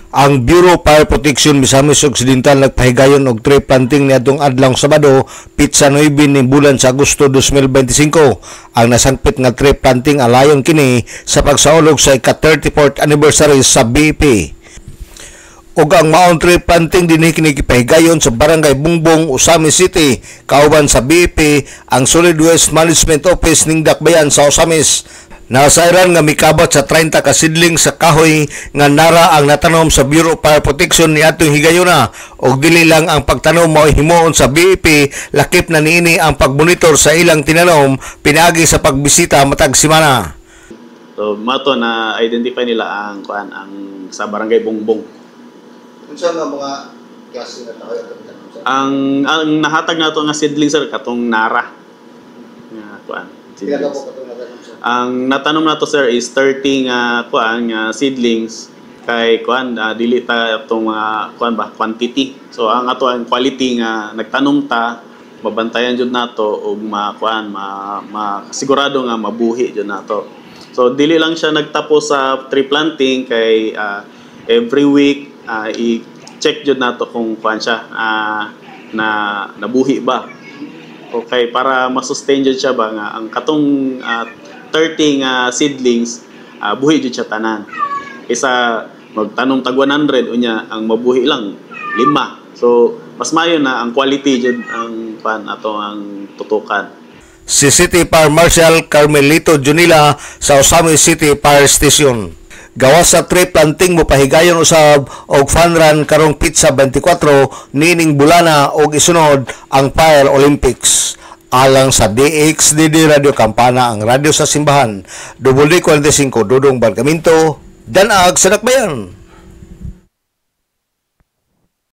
Ang Bureau Fire Protection Misamis Occidental nagpahigayon og tree planting niadtong adlong Sabado, pitsa 9 ni bulan sa Agosto 2025. Ang nasangpit nga tree planting alayon kini sa pagsaulog sa ika-34th anniversary sa BIP. Ug ang maong tree planting dinhi kini gipahigayon sa Barangay Bungbong, Osamis City, kauban sa BIP ang Solid Waste Management Office ning Dakbayan sa Osamis. Nasairan nga mikabot sa 30 ka seedling sa kahoy nga nara ang natanom sa Bureau of Fire Protection ni atong higayuna, og dili lang ang pagtanom mao himuon sa BIP, lakip na niini ang pagmonitor sa ilang tinanom pinaagi sa pagbisita matag semana. So mato na identify nila ang sa Barangay Bungbong. Unsa nga mga klase nga kahoy ang nahatag nato nga seedling sir katong nara. Nga ang natanom nato sir is 30 nga seedlings kay dili ta atong mga quantity. So ang ato ang quality nga nagtanom ta, mabantayan jud nato og sigurado nga mabuhi jud nato. So dili lang siya nagtapos sa tree planting kay every week i-check jud nato kung siya na nabuhi ba. Okay, para ma-sustain jud siya ba nga ang katong 30 seedlings buhi jud siya tanan. Isa magtanom tag 100 unya ang mabuhi lang 5. So mas mayo na ang quality jud ang ang tutukan. Si City Fire Marshal Carmelito Junila sa Osamis City Fire Station. Gawas sa tree planting mo pahigayon usab og fun run karong Pitsa 24 nining bulana og isunod ang Fire Olympics. Alang sa DXDD Radio Kampana, ang radyo sa simbahan, WD45 Dudong Barcaminto, Danag sa Dakbayan.